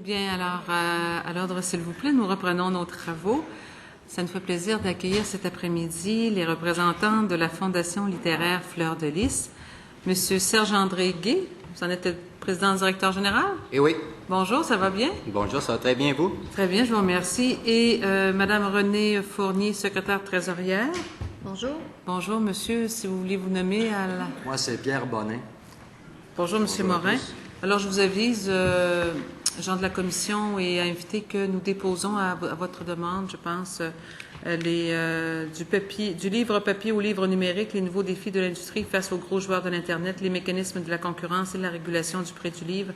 Bien, alors, à l'ordre, s'il vous plaît, nous reprenons nos travaux. Ça nous fait plaisir d'accueillir cet après-midi les représentants de la Fondation littéraire Fleur de Lys. Monsieur Serge-André Gué, vous en êtes le président-directeur général? Eh oui. Bonjour, ça va bien? Bonjour, ça va très bien, vous? Très bien, je vous remercie. Et Madame Renée Fournier, secrétaire trésorière. Bonjour. Bonjour, monsieur, si vous voulez vous nommer à la... Moi, c'est Pierre Bonnin. Bonjour, monsieur Morin. Alors, je vous avise, gens de la commission, et à inviter que nous déposons à votre demande, je pense, du livre papier au livre numérique, les nouveaux défis de l'industrie face aux gros joueurs de l'Internet, les mécanismes de la concurrence et la régulation du prix du livre.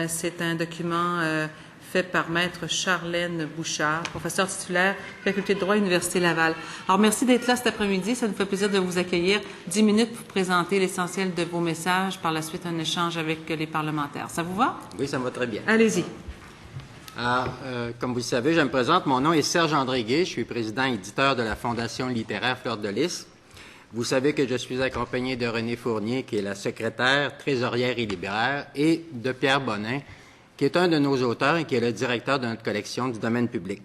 C'est un document fait par Maître Charlène Bouchard, professeur titulaire, Faculté de droit, Université Laval. Alors, merci d'être là cet après-midi. Ça nous fait plaisir de vous accueillir. 10 minutes pour présenter l'essentiel de vos messages. Par la suite, un échange avec les parlementaires. Ça vous va? Oui, ça me va très bien. Allez-y. Alors, comme vous le savez, je me présente. Mon nom est Serge-André Gué. Je suis président éditeur de la Fondation littéraire Fleur de Lys. Vous savez que je suis accompagné de Renée Fournier, qui est la secrétaire, trésorière et libraire, et de Pierre Bonnin, qui est un de nos auteurs et qui est le directeur de notre collection du domaine public.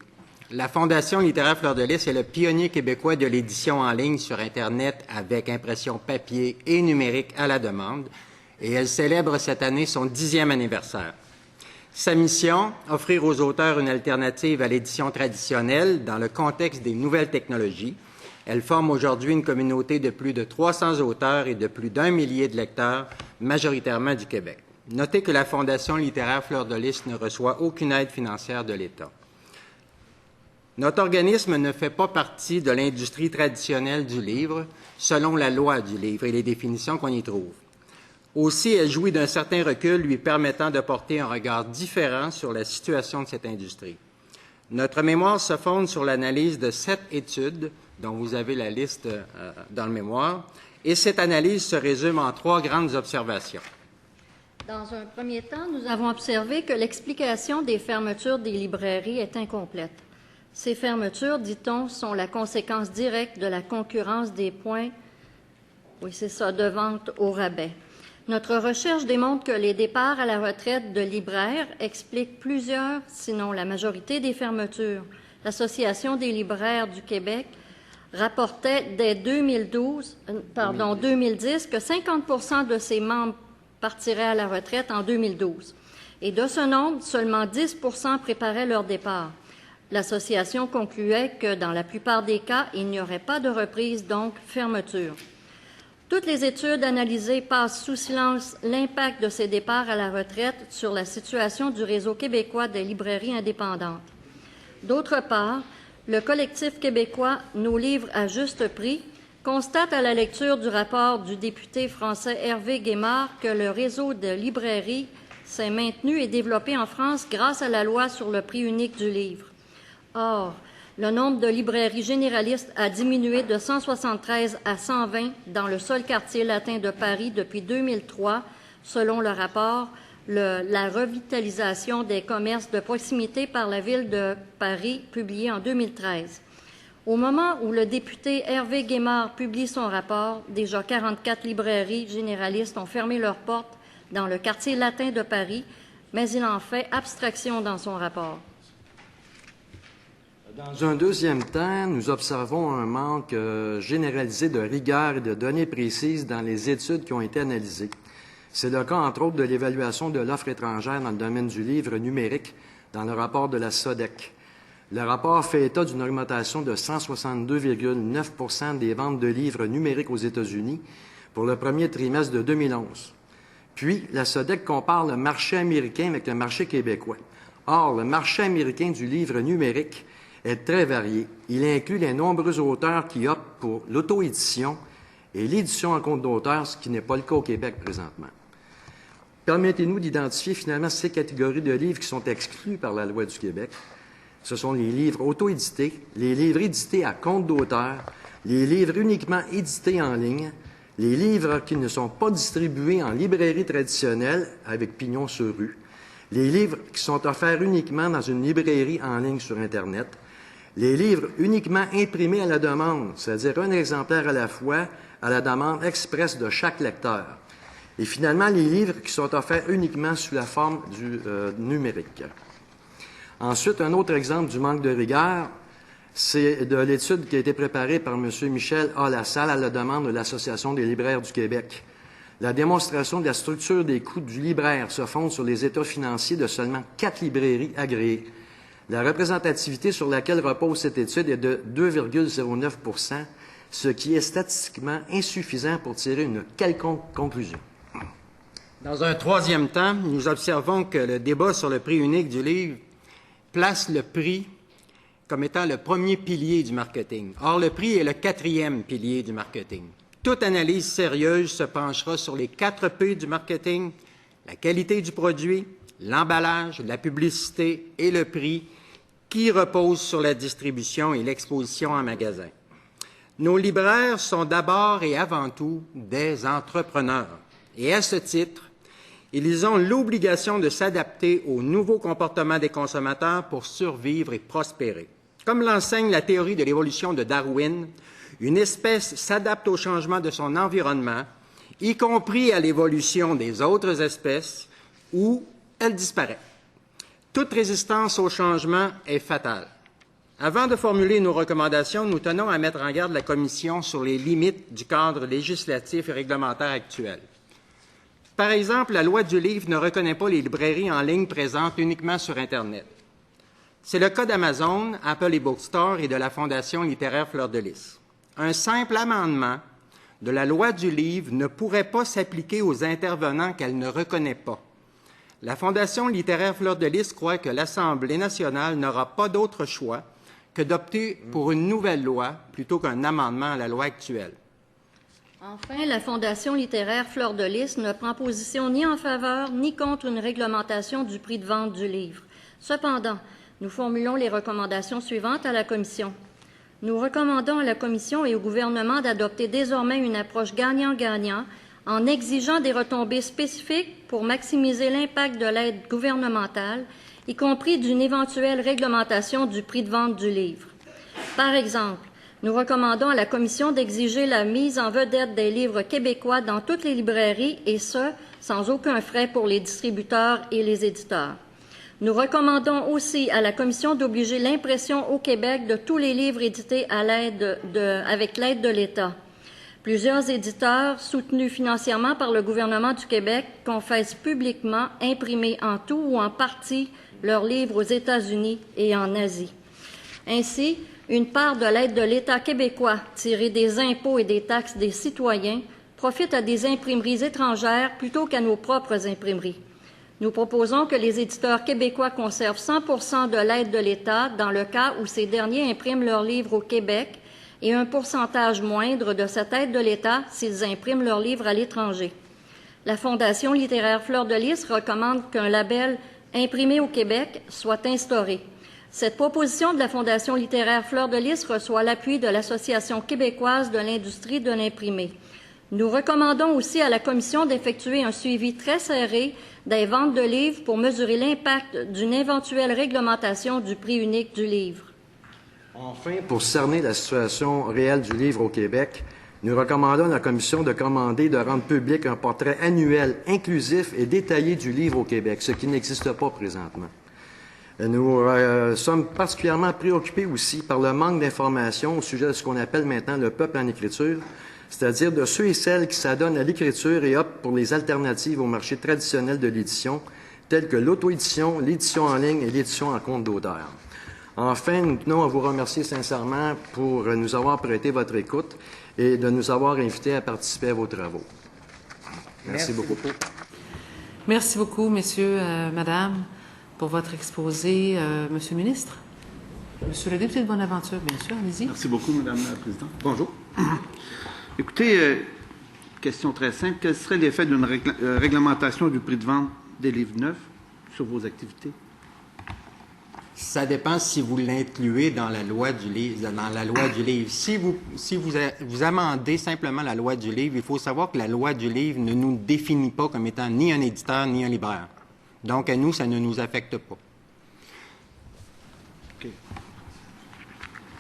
La Fondation littéraire Fleur de Lys est le pionnier québécois de l'édition en ligne sur Internet avec impression papier et numérique à la demande, et elle célèbre cette année son 10e anniversaire. Sa mission, offrir aux auteurs une alternative à l'édition traditionnelle dans le contexte des nouvelles technologies. Elle forme aujourd'hui une communauté de plus de 300 auteurs et de plus d'1 millier de lecteurs, majoritairement du Québec. Notez que la Fondation littéraire Fleur de Lys ne reçoit aucune aide financière de l'État. Notre organisme ne fait pas partie de l'industrie traditionnelle du livre, selon la loi du livre et les définitions qu'on y trouve. Aussi, elle jouit d'un certain recul lui permettant de porter un regard différent sur la situation de cette industrie. Notre mémoire se fonde sur l'analyse de 7 études, dont vous avez la liste dans le mémoire, et cette analyse se résume en 3 grandes observations. Dans un premier temps, nous avons observé que l'explication des fermetures des librairies est incomplète. Ces fermetures, dit-on, sont la conséquence directe de la concurrence des points, de vente au rabais. Notre recherche démontre que les départs à la retraite de libraires expliquent plusieurs, sinon la majorité des fermetures. L'Association des libraires du Québec rapportait dès 2010 que 50% de ses membres partiraient à la retraite en 2012. Et de ce nombre, seulement 10% préparaient leur départ. L'association concluait que, dans la plupart des cas, il n'y aurait pas de reprise, donc fermeture. Toutes les études analysées passent sous silence l'impact de ces départs à la retraite sur la situation du réseau québécois des librairies indépendantes. D'autre part, le collectif québécois Nos livres à juste prix constate à la lecture du rapport du député français Hervé Guémard que le réseau de librairies s'est maintenu et développé en France grâce à la loi sur le prix unique du livre. Or, le nombre de librairies généralistes a diminué de 173 à 120 dans le seul quartier latin de Paris depuis 2003, selon le rapport La revitalisation des commerces de proximité par la Ville de Paris, publié en 2013. Au moment où le député Hervé Guémard publie son rapport, déjà 44 librairies généralistes ont fermé leurs portes dans le quartier latin de Paris, mais il en fait abstraction dans son rapport. Dans un deuxième temps, nous observons un manque généralisé de rigueur et de données précises dans les études qui ont été analysées. C'est le cas, entre autres, de l'évaluation de l'offre étrangère dans le domaine du livre numérique dans le rapport de la SODEC. Le rapport fait état d'une augmentation de 162,9 % des ventes de livres numériques aux États-Unis pour le premier trimestre de 2011. Puis, la SODEC compare le marché américain avec le marché québécois. Or, le marché américain du livre numérique est très varié. Il inclut les nombreux auteurs qui optent pour l'auto-édition et l'édition en compte d'auteur, ce qui n'est pas le cas au Québec présentement. Permettez-nous d'identifier finalement ces catégories de livres qui sont exclus par la loi du Québec. Ce sont les livres auto-édités, les livres édités à compte d'auteur, les livres uniquement édités en ligne, les livres qui ne sont pas distribués en librairie traditionnelle avec pignon sur rue, les livres qui sont offerts uniquement dans une librairie en ligne sur Internet, les livres uniquement imprimés à la demande, c'est-à-dire un exemplaire à la fois à la demande expresse de chaque lecteur, et finalement les livres qui sont offerts uniquement sous la forme du numérique. Ensuite, un autre exemple du manque de rigueur, c'est de l'étude qui a été préparée par M. Michel A. Lassalle à la demande de l'Association des libraires du Québec. La démonstration de la structure des coûts du libraire se fonde sur les états financiers de seulement 4 librairies agréées. La représentativité sur laquelle repose cette étude est de 2,09 %, ce qui est statistiquement insuffisant pour tirer une quelconque conclusion. Dans un troisième temps, nous observons que le débat sur le prix unique du livre place le prix comme étant le premier pilier du marketing. Or, le prix est le 4e pilier du marketing. Toute analyse sérieuse se penchera sur les 4 P du marketing, la qualité du produit, l'emballage, la publicité et le prix, qui reposent sur la distribution et l'exposition en magasin. Nos libraires sont d'abord et avant tout des entrepreneurs. Et à ce titre, ils ont l'obligation de s'adapter aux nouveaux comportements des consommateurs pour survivre et prospérer. Comme l'enseigne la théorie de l'évolution de Darwin, une espèce s'adapte au changement de son environnement, y compris à l'évolution des autres espèces, ou elle disparaît. Toute résistance au changement est fatale. Avant de formuler nos recommandations, nous tenons à mettre en garde la Commission sur les limites du cadre législatif et réglementaire actuel. Par exemple, la loi du livre ne reconnaît pas les librairies en ligne présentes uniquement sur Internet. C'est le cas d'Amazon, Apple eBookstore et de la Fondation littéraire Fleur de Lys. Un simple amendement de la loi du livre ne pourrait pas s'appliquer aux intervenants qu'elle ne reconnaît pas. La Fondation littéraire Fleur de Lys croit que l'Assemblée nationale n'aura pas d'autre choix que d'opter pour une nouvelle loi plutôt qu'un amendement à la loi actuelle. Enfin, la Fondation littéraire Fleur de Lys ne prend position ni en faveur ni contre une réglementation du prix de vente du livre. Cependant, nous formulons les recommandations suivantes à la Commission. Nous recommandons à la Commission et au gouvernement d'adopter désormais une approche gagnant-gagnant en exigeant des retombées spécifiques pour maximiser l'impact de l'aide gouvernementale, y compris d'une éventuelle réglementation du prix de vente du livre. Par exemple, nous recommandons à la Commission d'exiger la mise en vedette des livres québécois dans toutes les librairies, et ce, sans aucun frais pour les distributeurs et les éditeurs. Nous recommandons aussi à la Commission d'obliger l'impression au Québec de tous les livres édités avec l'aide de l'État. Plusieurs éditeurs, soutenus financièrement par le gouvernement du Québec, confessent publiquement imprimer en tout ou en partie leurs livres aux États-Unis et en Asie. Ainsi, une part de l'aide de l'État québécois, tirée des impôts et des taxes des citoyens, profite à des imprimeries étrangères plutôt qu'à nos propres imprimeries. Nous proposons que les éditeurs québécois conservent 100% de l'aide de l'État dans le cas où ces derniers impriment leurs livres au Québec et un pourcentage moindre de cette aide de l'État s'ils impriment leurs livres à l'étranger. La Fondation littéraire Fleur de Lys recommande qu'un label « Imprimé au Québec » soit instauré. Cette proposition de la Fondation littéraire Fleur de Lys reçoit l'appui de l'Association québécoise de l'industrie de l'imprimé. Nous recommandons aussi à la Commission d'effectuer un suivi très serré des ventes de livres pour mesurer l'impact d'une éventuelle réglementation du prix unique du livre. Enfin, pour cerner la situation réelle du livre au Québec, nous recommandons à la Commission de commander de rendre public un portrait annuel inclusif et détaillé du livre au Québec, ce qui n'existe pas présentement. Nous sommes particulièrement préoccupés aussi par le manque d'informations au sujet de ce qu'on appelle maintenant le peuple en écriture, c'est-à-dire de ceux et celles qui s'adonnent à l'écriture et optent pour les alternatives au marché traditionnel de l'édition, telles que l'auto-édition, l'édition en ligne et l'édition en compte d'auteur. Enfin, nous tenons à vous remercier sincèrement pour nous avoir prêté votre écoute et de nous avoir invités à participer à vos travaux. Merci beaucoup. Merci beaucoup, messieurs, madame, pour votre exposé. Monsieur le ministre? Monsieur le député de Bonaventure, bien sûr, allez-y. Merci beaucoup, Madame la Présidente. Bonjour. Écoutez, question très simple. Quel serait l'effet d'une réglementation du prix de vente des livres neufs sur vos activités? Ça dépend si vous l'incluez dans la loi du livre. Si vous amendez simplement la loi du livre, il faut savoir que la loi du livre ne nous définit pas comme étant ni un éditeur ni un libraire. Donc, à nous, ça ne nous affecte pas. OK.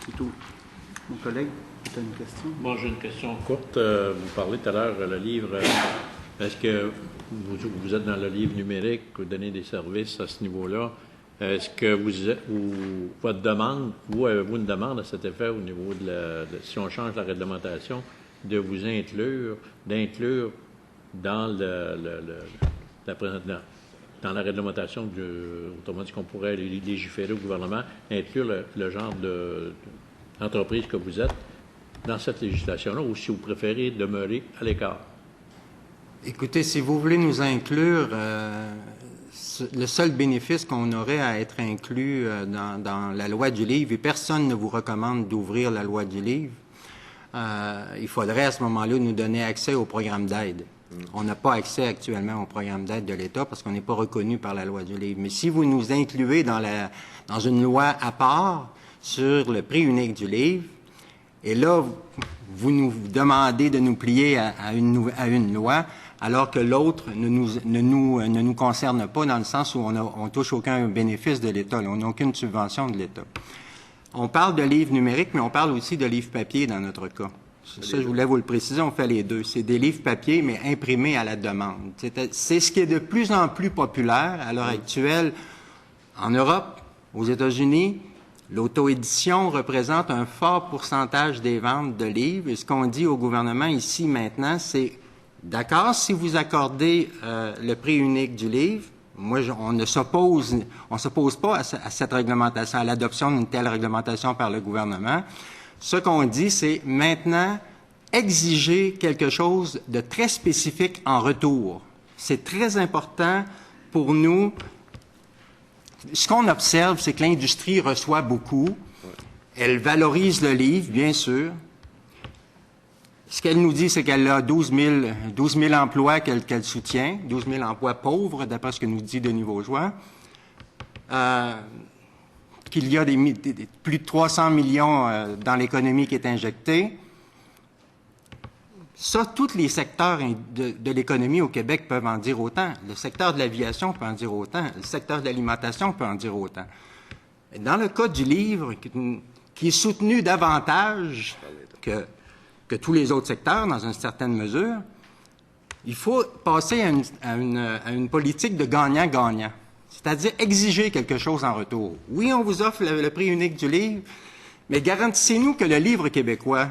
C'est tout. Mon collègue, tu as une question? Bon, j'ai une question courte. Vous parlez tout à l'heure, le livre. Est-ce que vous êtes dans le livre numérique, vous donnez des services à ce niveau-là? Est-ce que votre demande, vous avez-vous une demande à cet effet au niveau si on change la réglementation, de vous d'inclure dans dans la réglementation, autrement dit qu'on pourrait légiférer au gouvernement, inclure le genre d'entreprise que vous êtes dans cette législation-là, ou si vous préférez demeurer à l'écart? Écoutez, si vous voulez nous inclure, le seul bénéfice qu'on aurait à être inclus dans la loi du livre, et personne ne vous recommande d'ouvrir la loi du livre, il faudrait à ce moment-là nous donner accès au programme d'aide. On n'a pas accès actuellement au programme d'aide de l'État parce qu'on n'est pas reconnu par la loi du livre. Mais si vous nous incluez dans une loi à part sur le prix unique du livre, et là, vous nous demandez de nous plier à une loi, alors que l'autre ne nous concerne pas dans le sens où on touche aucun bénéfice de l'État, on n'a aucune subvention de l'État. On parle de livres numériques, mais on parle aussi de livres papier dans notre cas. Ça, je voulais vous le préciser, on fait les deux. C'est des livres papier, mais imprimés à la demande. C'est ce qui est de plus en plus populaire à l'heure actuelle en Europe, aux États-Unis. L'auto-édition représente un fort pourcentage des ventes de livres. Et ce qu'on dit au gouvernement ici maintenant, c'est d'accord, si vous accordez le prix unique du livre, moi, on ne s'oppose pas à cette réglementation, à l'adoption d'une telle réglementation par le gouvernement. Ce qu'on dit, c'est maintenant exiger quelque chose de très spécifique en retour. C'est très important pour nous. Ce qu'on observe, c'est que l'industrie reçoit beaucoup. Elle valorise le livre, bien sûr. Ce qu'elle nous dit, c'est qu'elle a 12 000 emplois qu'elle soutient, 12 000 emplois pauvres, d'après ce que nous dit Denis Vaugeois. Qu'il y a plus de 300 millions dans l'économie qui est injectée. Ça, tous les secteurs de l'économie au Québec peuvent en dire autant. Le secteur de l'aviation peut en dire autant. Le secteur de l'alimentation peut en dire autant. Dans le cas du livre, qui est soutenu davantage que tous les autres secteurs, dans une certaine mesure, il faut passer à une politique de gagnant-gagnant. C'est-à-dire exiger quelque chose en retour. Oui, on vous offre le prix unique du livre, mais garantissez-nous que le livre québécois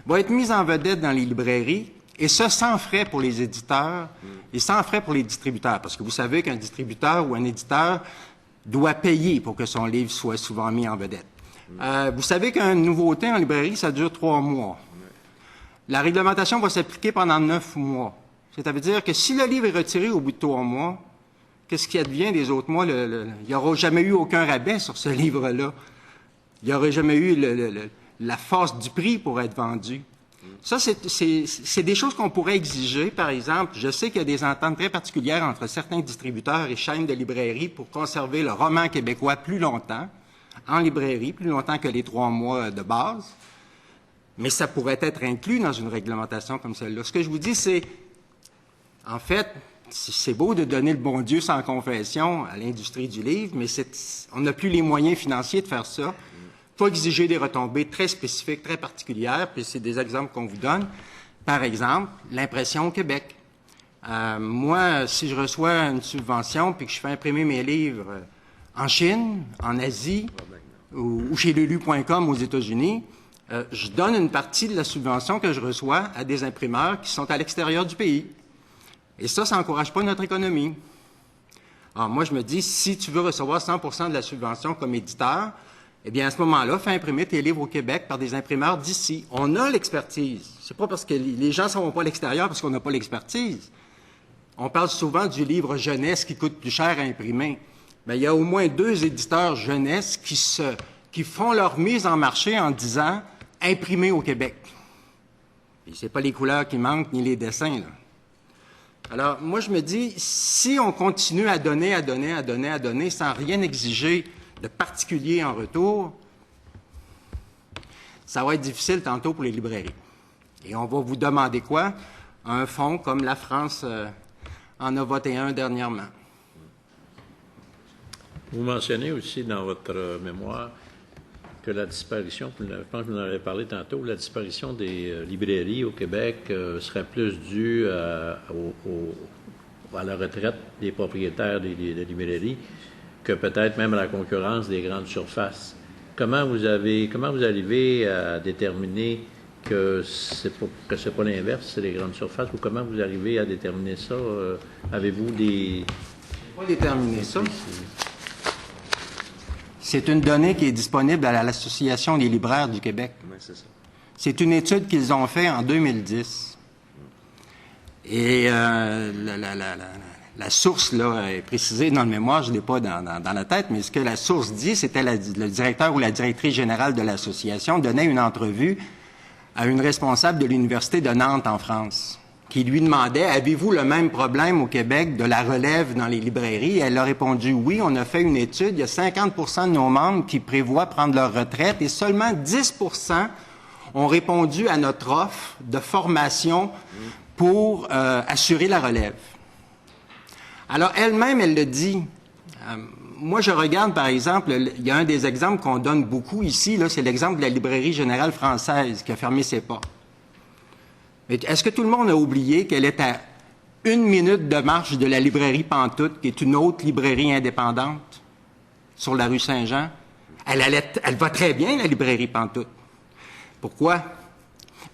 va être mis en vedette dans les librairies, et ça sans frais pour les éditeurs et sans frais pour les distributeurs. Parce que vous savez qu'un distributeur ou un éditeur doit payer pour que son livre soit souvent mis en vedette. Vous savez qu'une nouveauté en librairie, ça dure 3 mois. La réglementation va s'appliquer pendant 9 mois. Ça veut dire que si le livre est retiré au bout de 3 mois, qu'est-ce qui advient des autres mois? Il n'y aura jamais eu aucun rabais sur ce livre-là. Il n'y aurait jamais eu la force du prix pour être vendu. Ça, c'est des choses qu'on pourrait exiger. Par exemple, je sais qu'il y a des ententes très particulières entre certains distributeurs et chaînes de librairies pour conserver le roman québécois plus longtemps, en librairie, plus longtemps que les 3 mois de base. Mais ça pourrait être inclus dans une réglementation comme celle-là. Ce que je vous dis, c'est, en fait, c'est beau de donner le bon Dieu sans confession à l'industrie du livre, mais on n'a plus les moyens financiers de faire ça. Il faut exiger des retombées très spécifiques, très particulières, puis c'est des exemples qu'on vous donne. Par exemple, l'impression au Québec. Moi, si je reçois une subvention puis que je fais imprimer mes livres en Chine, en Asie ou chez lulu.com aux États-Unis, je donne une partie de la subvention que je reçois à des imprimeurs qui sont à l'extérieur du pays. Et ça n'encourage pas notre économie. Alors moi, je me dis, si tu veux recevoir 100% de la subvention comme éditeur, eh bien, à ce moment-là, fais imprimer tes livres au Québec par des imprimeurs d'ici. On a l'expertise. C'est pas parce que les gens ne s'en vont pas à l'extérieur parce qu'on n'a pas l'expertise. On parle souvent du livre jeunesse qui coûte plus cher à imprimer. Bien, il y a au moins 2 éditeurs jeunesse qui font leur mise en marché en disant « imprimer au Québec ». Et c'est pas les couleurs qui manquent ni les dessins, là. Alors, moi, je me dis, si on continue à donner sans rien exiger de particulier en retour, ça va être difficile tantôt pour les librairies. Et on va vous demander quoi? Un fonds comme la France en a voté un dernièrement. Vous mentionnez aussi dans votre mémoire que la disparition, je pense que vous en avez parlé tantôt, la disparition des librairies au Québec serait plus due à la retraite des propriétaires des librairies que peut-être même à la concurrence des grandes surfaces. Comment vous arrivez à déterminer que c'est pas l'inverse, c'est les grandes surfaces, ou comment vous arrivez à déterminer ça? Avez-vous des... Pas déterminer ça. C'est une donnée qui est disponible à l'Association des libraires du Québec. Oui, c'est ça. C'est une étude qu'ils ont faite en 2010. Et la source là, est précisée dans le mémoire, je ne l'ai pas dans la tête, mais ce que la source dit, c'était le directeur ou la directrice générale de l'association donnait une entrevue à une responsable de l'Université de Nantes en France, qui lui demandait « Avez-vous le même problème au Québec de la relève dans les librairies? » Elle a répondu « Oui, on a fait une étude, il y a 50 % de nos membres qui prévoient prendre leur retraite et seulement 10 % ont répondu à notre offre de formation pour assurer la relève. » Alors, elle-même, elle le dit. Moi, je regarde, par exemple, il y a un des exemples qu'on donne beaucoup ici, là, c'est l'exemple de la Librairie générale française qui a fermé ses portes. Est-ce que tout le monde a oublié qu'elle est à 1 minute de marche de la librairie Pantoute, qui est une autre librairie indépendante sur la rue Saint-Jean? Elle va très bien, la librairie Pantoute. Pourquoi?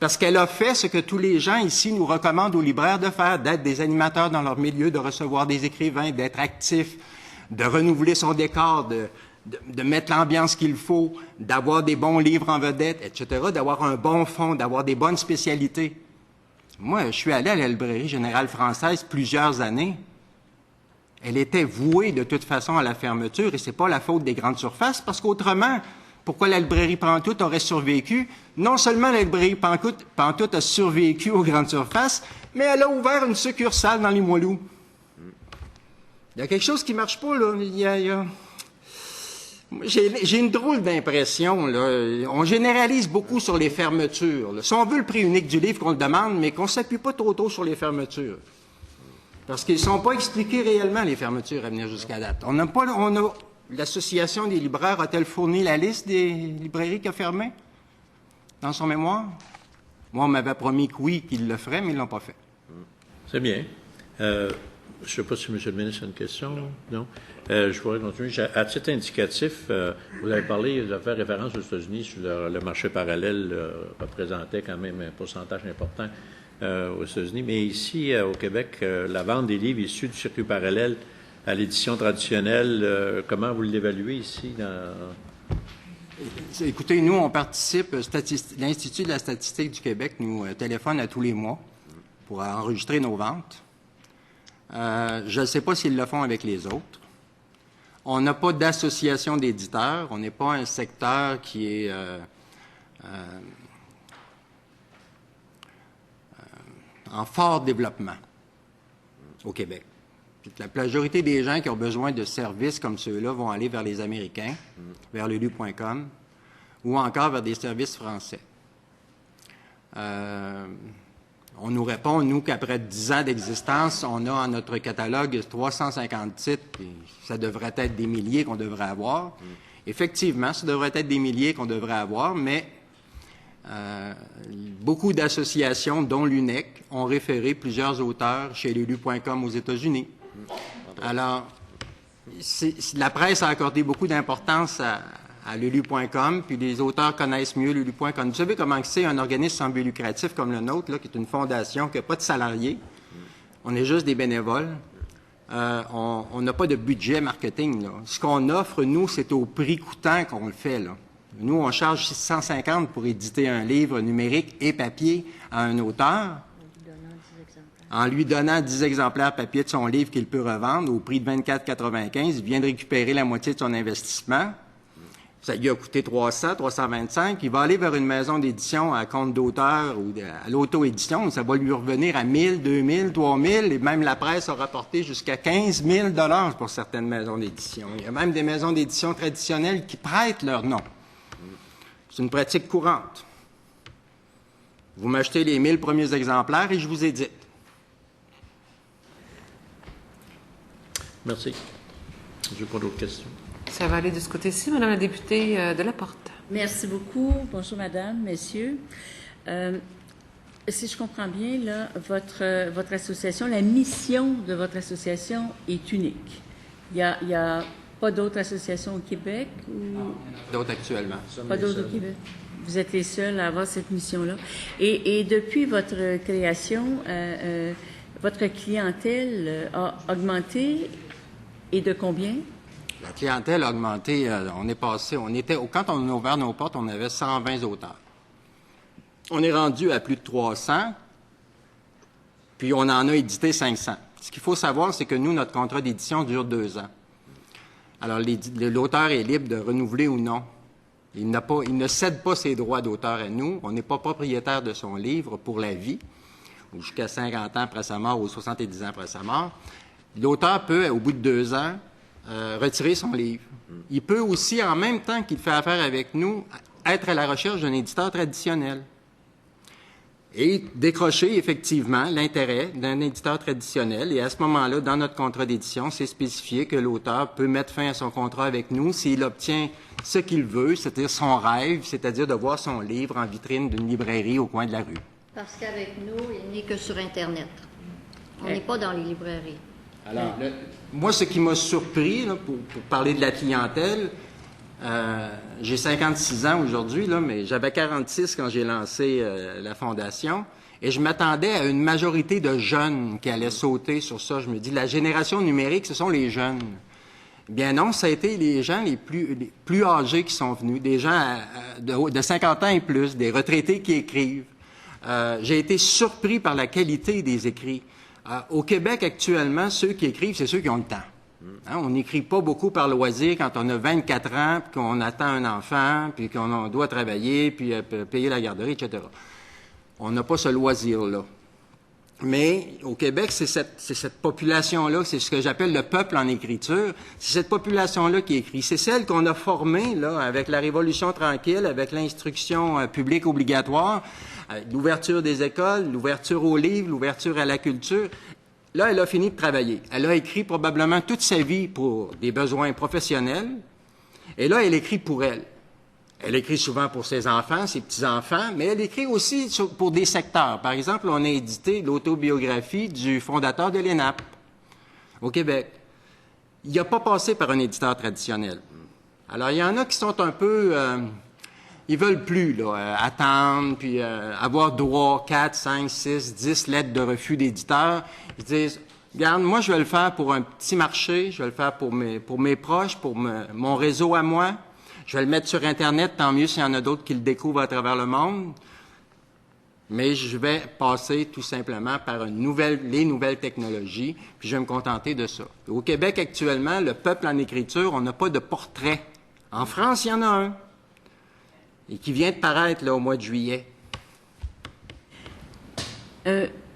Parce qu'elle a fait ce que tous les gens ici nous recommandent aux libraires de faire, d'être des animateurs dans leur milieu, de recevoir des écrivains, d'être actifs, de renouveler son décor, de mettre l'ambiance qu'il faut, d'avoir des bons livres en vedette, etc., d'avoir un bon fond, d'avoir des bonnes spécialités. Moi, je suis allé à la Librairie générale française plusieurs années. Elle était vouée de toute façon à la fermeture, et c'est pas la faute des grandes surfaces, parce qu'autrement, pourquoi la librairie Pantoute aurait survécu? Non seulement la librairie Pantoute a survécu aux grandes surfaces, mais elle a ouvert une succursale dans les Limoilou. Il y a quelque chose qui marche pas, là. J'ai une drôle d'impression, là. On généralise beaucoup sur les fermetures, là. Si on veut le prix unique du livre qu'on le demande, mais qu'on ne s'appuie pas trop tôt sur les fermetures. Parce qu'ils ne sont pas expliqués réellement, les fermetures à venir jusqu'à date. L'Association des libraires a-t-elle fourni la liste des librairies qui a fermé dans son mémoire? Moi, on m'avait promis que oui, qu'ils le feraient, mais ils ne l'ont pas fait. C'est bien. Je ne sais pas si M. le ministre a une question. Non. Je pourrais continuer. À titre indicatif, vous avez fait référence aux États-Unis sur le marché parallèle représentait quand même un pourcentage important aux États-Unis. Mais ici, au Québec, la vente des livres issus du circuit parallèle à l'édition traditionnelle, comment vous l'évaluez ici? Écoutez, nous, on participe, l'Institut de la statistique du Québec nous téléphone à tous les mois pour enregistrer nos ventes. Je ne sais pas s'ils le font avec les autres. On n'a pas d'association d'éditeurs. On n'est pas un secteur qui est en fort développement au Québec. Puis la majorité des gens qui ont besoin de services comme ceux-là vont aller vers les Américains, vers lulu.com, ou encore vers des services français. On nous répond, nous, qu'après 10 ans d'existence, on a en notre catalogue 350 titres, et ça devrait être des milliers qu'on devrait avoir. Effectivement, ça devrait être des milliers qu'on devrait avoir, mais beaucoup d'associations, dont l'UNEC, ont référé plusieurs auteurs chez lulu.com aux États-Unis. Alors, la presse a accordé beaucoup d'importance à lulu.com, puis les auteurs connaissent mieux lulu.com. Vous savez comment c'est un organisme sans but lucratif comme le nôtre, là, qui est une fondation, qui n'a pas de salariés. On est juste des bénévoles. On n'a pas de budget marketing, là. Ce qu'on offre, nous, c'est au prix coûtant qu'on le fait, là. Nous, on charge 650 pour éditer un livre numérique et papier à un auteur, en lui donnant 10 exemplaires papier de son livre qu'il peut revendre au prix de 24,95. Il vient de récupérer la moitié de son investissement. Ça lui a coûté 300, 325. Il va aller vers une maison d'édition à compte d'auteur ou à l'auto-édition. Ça va lui revenir à 1000, 2000, 3000. Et même la presse a rapporté jusqu'à 15 000 $ pour certaines maisons d'édition. Il y a même des maisons d'édition traditionnelles qui prêtent leur nom. C'est une pratique courante. Vous m'achetez les 1000 premiers exemplaires et je vous édite. Merci. Je n'ai pas d'autres questions. Ça va aller de ce côté-ci, Madame la députée de la Porte. Merci beaucoup. Bonjour, Madame, Messieurs. Si je comprends bien, là, votre association, la mission de votre association est unique. Il y a Pas d'autres associations au Québec? Ou... D'autres actuellement. Pas d'autres au Québec? Vous êtes les seuls à avoir cette mission-là. Et depuis votre création, votre clientèle a augmenté et de combien? La clientèle a augmenté. Quand on a ouvert nos portes, on avait 120 auteurs. On est rendu à plus de 300, puis on en a édité 500. Ce qu'il faut savoir, c'est que nous, notre contrat d'édition dure 2 ans. Alors, l'auteur est libre de renouveler ou non. Il ne cède pas ses droits d'auteur à nous. On n'est pas propriétaire de son livre pour la vie, ou jusqu'à 50 ans après sa mort, ou 70 ans après sa mort. L'auteur peut, au bout de 2 ans, retirer son livre. Il peut aussi, en même temps qu'il fait affaire avec nous, être à la recherche d'un éditeur traditionnel et décrocher effectivement l'intérêt d'un éditeur traditionnel. Et à ce moment-là, dans notre contrat d'édition, c'est spécifié que l'auteur peut mettre fin à son contrat avec nous s'il obtient ce qu'il veut, c'est-à-dire son rêve, c'est-à-dire de voir son livre en vitrine d'une librairie au coin de la rue. Parce qu'avec nous, il n'est que sur Internet. On n'est pas dans les librairies. Alors, moi, ce qui m'a surpris, là, pour parler de la clientèle, j'ai 56 ans aujourd'hui, là, mais j'avais 46 quand j'ai lancé la Fondation, et je m'attendais à une majorité de jeunes qui allaient sauter sur ça. Je me dis, la génération numérique, ce sont les jeunes. Bien non, ça a été les gens les plus âgés qui sont venus, des gens de 50 ans et plus, des retraités qui écrivent. J'ai été surpris par la qualité des écrits. Au Québec, actuellement, ceux qui écrivent, c'est ceux qui ont le temps. Hein, on n'écrit pas beaucoup par loisir quand on a 24 ans, puis qu'on attend un enfant, puis qu'on doit travailler, puis payer la garderie, etc. On n'a pas ce loisir-là. Mais au Québec, c'est cette population-là, c'est ce que j'appelle le peuple en écriture. C'est cette population-là qui écrit. C'est celle qu'on a formée là, avec la Révolution tranquille, avec l'instruction publique obligatoire, l'ouverture des écoles, l'ouverture aux livres, l'ouverture à la culture. Là, elle a fini de travailler. Elle a écrit probablement toute sa vie pour des besoins professionnels. Et là, elle écrit pour elle. Elle écrit souvent pour ses enfants, ses petits-enfants, mais elle écrit aussi pour des secteurs. Par exemple, on a édité l'autobiographie du fondateur de l'ENAP au Québec. Il n'a pas passé par un éditeur traditionnel. Alors, il y en a qui sont un peu... ils veulent plus là, attendre, puis avoir 3, 4, 5, 6, 10 lettres de refus d'éditeur. Ils disent, regarde, moi, je vais le faire pour un petit marché, je vais le faire pour mes proches, pour mon réseau à moi. Je vais le mettre sur Internet, tant mieux s'il y en a d'autres qui le découvrent à travers le monde. Mais je vais passer tout simplement par les nouvelles technologies, puis je vais me contenter de ça. Au Québec, actuellement, le peuple en écriture, on n'a pas de portrait. En France, il y en a un. Et qui vient de paraître là, au mois de juillet.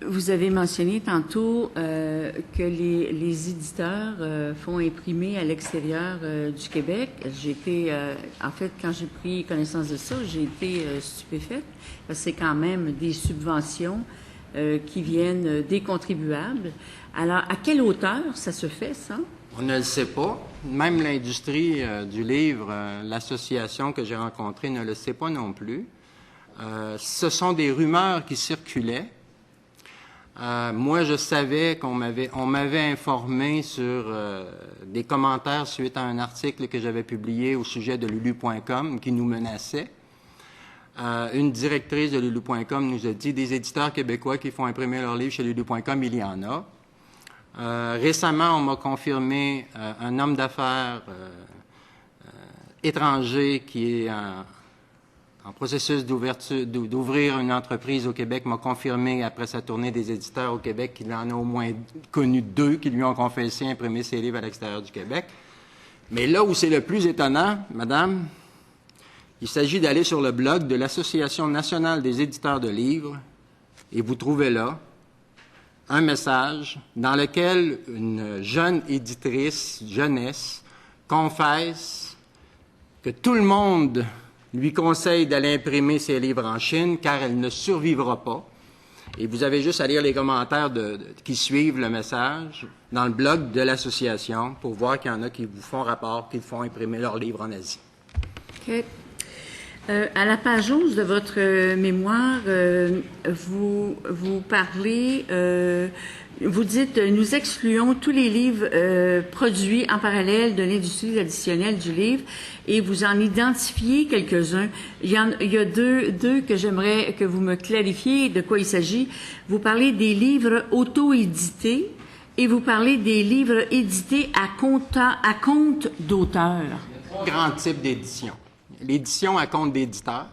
Vous avez mentionné tantôt que les éditeurs font imprimer à l'extérieur du Québec. En fait, quand j'ai pris connaissance de ça, j'ai été stupéfaite, parce que c'est quand même des subventions qui viennent des contribuables. Alors, à quelle hauteur ça se fait, ça? On ne le sait pas. Même l'industrie du livre, l'association que j'ai rencontrée ne le sait pas non plus. Ce sont des rumeurs qui circulaient. Moi, je savais on m'avait informé sur des commentaires suite à un article que j'avais publié au sujet de lulu.com qui nous menaçait. Une directrice de lulu.com nous a dit des éditeurs québécois qui font imprimer leurs livres chez lulu.com, il y en a. Récemment, on m'a confirmé un homme d'affaires étranger qui est en processus d'ouvrir une entreprise au Québec, m'a confirmé après sa tournée des éditeurs au Québec qu'il en a au moins connu 2 qui lui ont confessé imprimer ses livres à l'extérieur du Québec. Mais là où c'est le plus étonnant, madame, il s'agit d'aller sur le blog de l'Association nationale des éditeurs de livres et vous trouvez là un message dans lequel une jeune éditrice, jeunesse, confesse que tout le monde lui conseille d'aller imprimer ses livres en Chine car elle ne survivra pas. Et vous avez juste à lire les commentaires qui suivent le message dans le blog de l'association pour voir qu'il y en a qui vous font rapport qu'ils font imprimer leurs livres en Asie. OK. À la page 11 de votre mémoire, vous parlez, vous dites, nous excluons tous les livres produits en parallèle de l'industrie additionnelle du livre, et vous en identifiez quelques-uns. Il y a deux que j'aimerais que vous me clarifiez de quoi il s'agit. Vous parlez des livres auto-édités et vous parlez des livres édités à compte d'auteur. Grand type d'édition. L'édition à compte d'éditeur,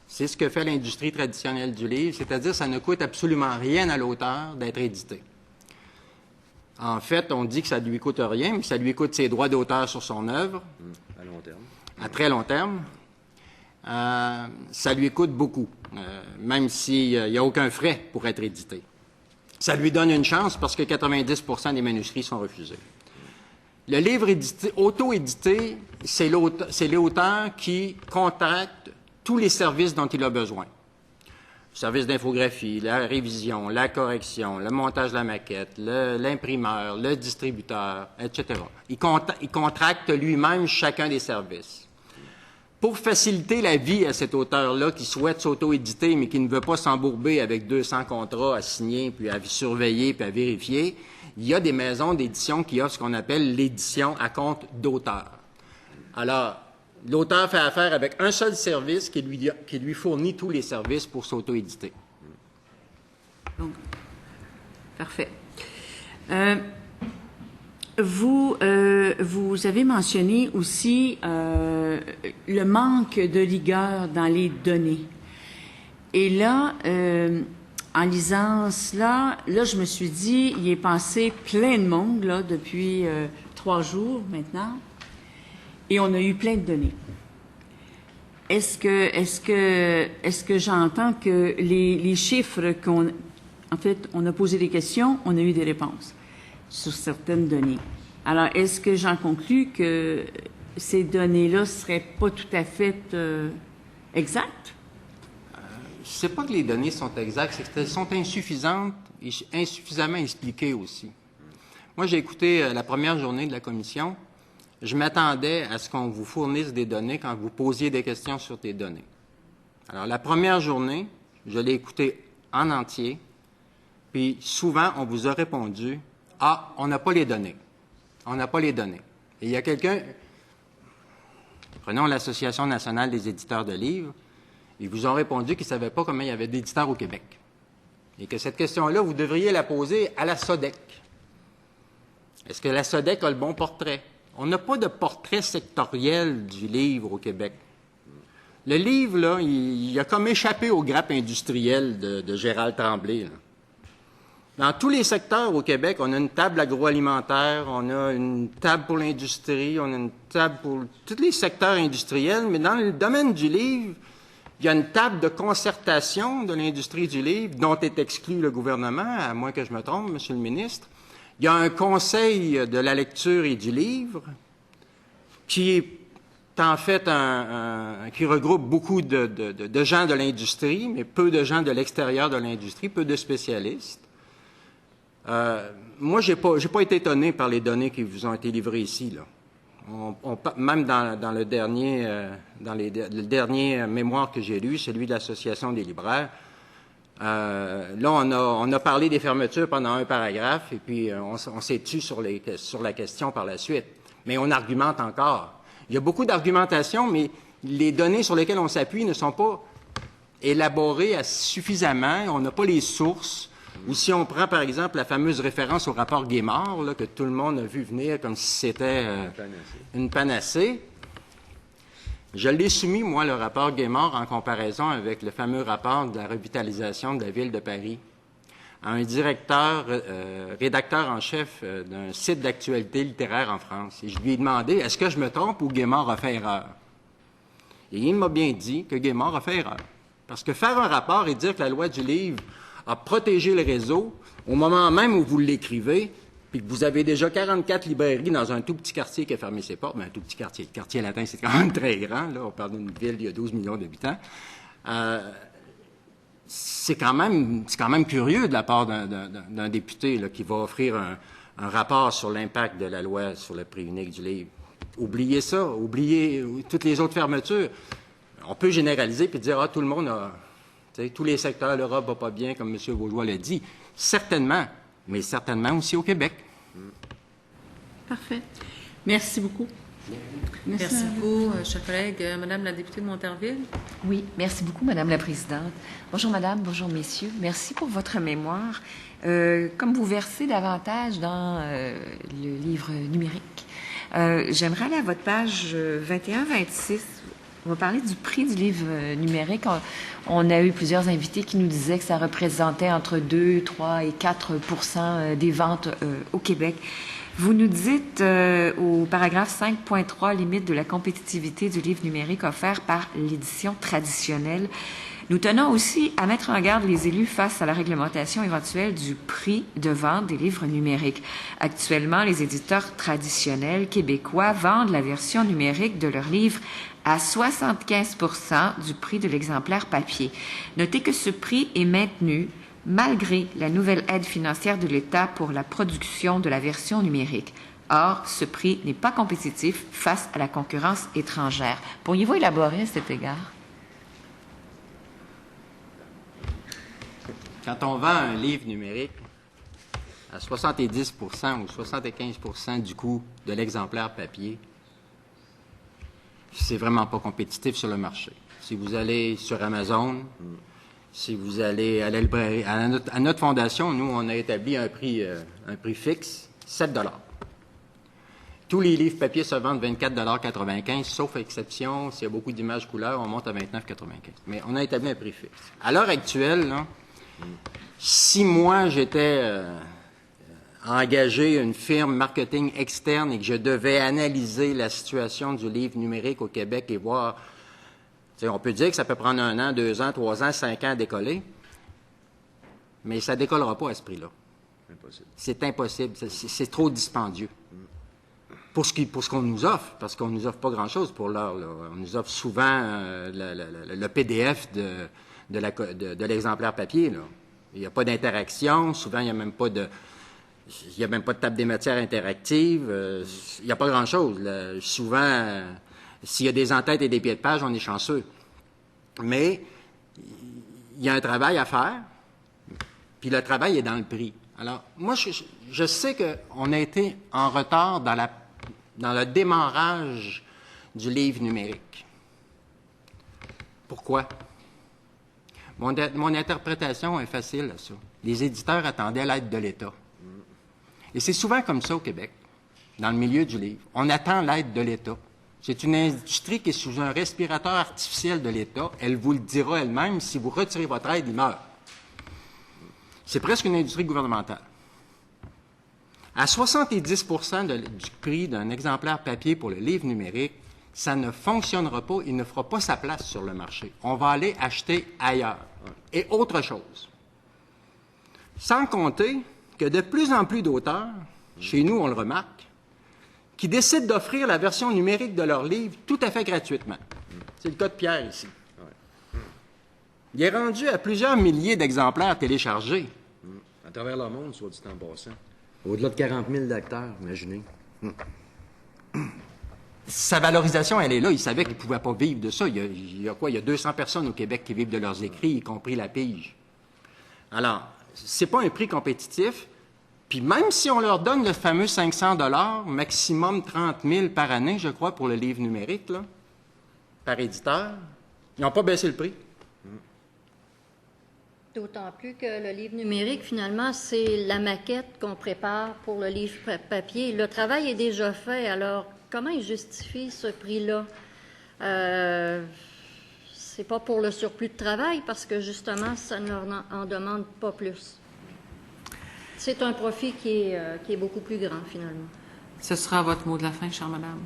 c'est ce que fait l'industrie traditionnelle du livre, c'est-à-dire que ça ne coûte absolument rien à l'auteur d'être édité. En fait, on dit que ça ne lui coûte rien, mais ça lui coûte ses droits d'auteur sur son œuvre. À long terme. À très long terme. Ça lui coûte beaucoup, même s'il n'y a aucun frais pour être édité. Ça lui donne une chance parce que 90% des manuscrits sont refusés. Le livre auto-édité, c'est l'auteur qui contracte tous les services dont il a besoin. Le service d'infographie, la révision, la correction, le montage de la maquette, l'imprimeur, le distributeur, etc. Il contracte lui-même chacun des services. Pour faciliter la vie à cet auteur-là qui souhaite s'auto-éditer, mais qui ne veut pas s'embourber avec 200 contrats à signer, puis à surveiller, puis à vérifier, il y a des maisons d'édition qui offrent ce qu'on appelle l'édition à compte d'auteur. Alors, l'auteur fait affaire avec un seul service qui lui fournit tous les services pour s'auto-éditer. Donc, parfait. Vous avez mentionné aussi le manque de rigueur dans les données. Et là, en lisant cela, là, je me suis dit, il est passé plein de monde, là, depuis 3 jours maintenant, et on a eu plein de données. Est-ce que j'entends que les chiffres en fait, on a posé des questions, on a eu des réponses sur certaines données. Alors, est-ce que j'en conclus que ces données-là ne seraient pas tout à fait exactes? Je ne sais pas que les données sont exactes, c'est qu'elles sont insuffisantes et insuffisamment expliquées aussi. Moi, j'ai écouté la première journée de la commission. Je m'attendais à ce qu'on vous fournisse des données quand vous posiez des questions sur tes données. Alors, la première journée, je l'ai écoutée en entier, puis souvent, on vous a répondu « Ah, on n'a pas les données. On n'a pas les données. » Et il y a quelqu'un, prenons l'Association nationale des éditeurs de livres, ils vous ont répondu qu'ils ne savaient pas combien il y avait d'éditeurs au Québec. Et que cette question-là, vous devriez la poser à la SODEC. Est-ce que la SODEC a le bon portrait? On n'a pas de portrait sectoriel du livre au Québec. Le livre, là, il a comme échappé aux grappes industrielles de Gérald Tremblay, là. Dans tous les secteurs au Québec, on a une table agroalimentaire, on a une table pour l'industrie, on a une table pour tous les secteurs industriels, mais dans le domaine du livre, il y a une table de concertation de l'industrie du livre dont est exclu le gouvernement, à moins que je me trompe, Monsieur le ministre. Il y a un conseil de la lecture et du livre qui est en fait qui regroupe beaucoup de gens de l'industrie, mais peu de gens de l'extérieur de l'industrie, peu de spécialistes. Moi, j'ai pas été étonné par les données qui vous ont été livrées ici, là. Même dans le dernier mémoire que j'ai lu, celui de l'Association des libraires, là, on a parlé des fermetures pendant un paragraphe, et puis on s'est tué sur la question par la suite. Mais on argumente encore. Il y a beaucoup d'argumentation, mais les données sur lesquelles on s'appuie ne sont pas élaborées suffisamment. On n'a pas les sources. Ou si on prend, par exemple, la fameuse référence au rapport Guémard, là, que tout le monde a vu venir comme si c'était une panacée. Je l'ai soumis, moi, le rapport Guémard, en comparaison avec le fameux rapport de la revitalisation de la Ville de Paris, à un rédacteur en chef d'un site d'actualité littéraire en France. Et je lui ai demandé, est-ce que je me trompe ou Guémard a fait erreur? Et il m'a bien dit que Guémard a fait erreur. Parce que faire un rapport et dire que la loi du livre a protégé le réseau, au moment même où vous l'écrivez, puis que vous avez déjà 44 librairies dans un tout petit quartier qui a fermé ses portes, mais un tout petit quartier. Le quartier latin, c'est quand même très grand, là, on parle d'une ville, il y a 12 millions d'habitants. C'est quand même curieux de la part d'un député là, qui va offrir un rapport sur l'impact de la loi sur le prix unique du livre. Oubliez ça, oubliez toutes les autres fermetures. on peut généraliser puis dire, tout le monde a, tous les secteurs, l'Europe va pas bien, comme M. Vaudois l'a dit. Certainement, mais certainement aussi au Québec. Parfait. Merci beaucoup. Merci beaucoup, chers collègues. Madame la députée de Monterville. Oui, merci beaucoup, Madame la Présidente. Bonjour, Madame, bonjour, Messieurs. Merci pour votre mémoire. Comme vous versez davantage dans le livre numérique, j'aimerais aller à votre page 21-26. On va parler du prix du livre numérique. On a eu plusieurs invités qui nous disaient que ça représentait entre 2, 3 et 4 % des ventes au Québec. Vous nous dites au paragraphe 5.3, limite de la compétitivité du livre numérique offert par l'édition traditionnelle. Nous tenons aussi à mettre en garde les élus face à la réglementation éventuelle du prix de vente des livres numériques. Actuellement, les éditeurs traditionnels québécois vendent la version numérique de leurs livres à 75 % du prix de l'exemplaire papier. Notez que ce prix est maintenu malgré la nouvelle aide financière de l'État pour la production de la version numérique. Or, ce prix n'est pas compétitif face à la concurrence étrangère. Pourriez-vous élaborer à cet égard? Quand on vend un livre numérique à 70 ou 75 % du coût de l'exemplaire papier, c'est vraiment pas compétitif sur le marché. Si vous allez sur Amazon, si vous allez à la librairie, à notre fondation, nous, on a établi un prix fixe, 7 $. Tous les livres papier se vendent 24,95 $, sauf exception, s'il y a beaucoup d'images couleurs, on monte à 29,95 $. Mais on a établi un prix fixe. À l'heure actuelle, là, si moi, j'étais engagé une firme marketing externe et que je devais analyser la situation du livre numérique au Québec et voir, on peut dire que ça peut prendre 1 an, 2 ans, 3 ans, 5 ans à décoller, mais ça ne décollera pas à ce prix-là. C'est impossible. C'est trop dispendieux. Pour ce qu'on nous offre, parce qu'on ne nous offre pas grand-chose pour l'heure. On nous offre souvent le PDF de l'exemplaire papier. Là. Il n'y a pas d'interaction. Souvent, il n'y a même pas de table des matières interactive. Il n'y a pas grand-chose. Souvent, s'il y a des entêtes et des pieds de page, on est chanceux. Mais il y a un travail à faire, puis le travail est dans le prix. Alors, moi, je sais qu'on a été en retard dans le démarrage du livre numérique. Pourquoi? Mon interprétation est facile à ça. Les éditeurs attendaient l'aide de l'État. Et c'est souvent comme ça au Québec, dans le milieu du livre. On attend l'aide de l'État. C'est une industrie qui est sous un respirateur artificiel de l'État. Elle vous le dira elle-même. Si vous retirez votre aide, il meurt. C'est presque une industrie gouvernementale. À 70 % du prix d'un exemplaire papier pour le livre numérique, ça ne fonctionnera pas, il ne fera pas sa place sur le marché. On va aller acheter ailleurs. Et autre chose. Sans compter que de plus en plus d'auteurs, chez nous on le remarque, qui décident d'offrir la version numérique de leur livre tout à fait gratuitement. C'est le cas de Pierre ici. Il est rendu à plusieurs milliers d'exemplaires téléchargés. À travers le monde, soit dit en passant. Au-delà de 40 000 lecteurs, imaginez. Sa valorisation, elle est là. Il savait qu'il ne pouvait pas vivre de ça. Il y a 200 personnes au Québec qui vivent de leurs écrits, y compris la pige. Alors, c'est pas un prix compétitif. Puis même si on leur donne le fameux 500 $, maximum 30 000 par année, je crois, pour le livre numérique, là, par éditeur, ils n'ont pas baissé le prix. D'autant plus que le livre numérique, finalement, c'est la maquette qu'on prépare pour le livre papier. Le travail est déjà fait, alors comment ils justifient ce prix-là? C'est pas pour le surplus de travail, parce que justement, ça ne leur en demande pas plus. C'est un profit qui est beaucoup plus grand, finalement. Ce sera votre mot de la fin, chère madame.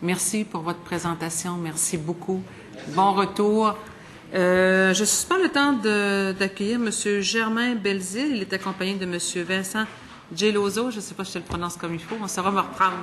Merci pour votre présentation. Merci beaucoup. Bon retour. Je suspends le temps d'accueillir M. Germain Belzile. Il est accompagné de M. Vincent Geloso. Je ne sais pas si je le prononce comme il faut. On saura me reprendre.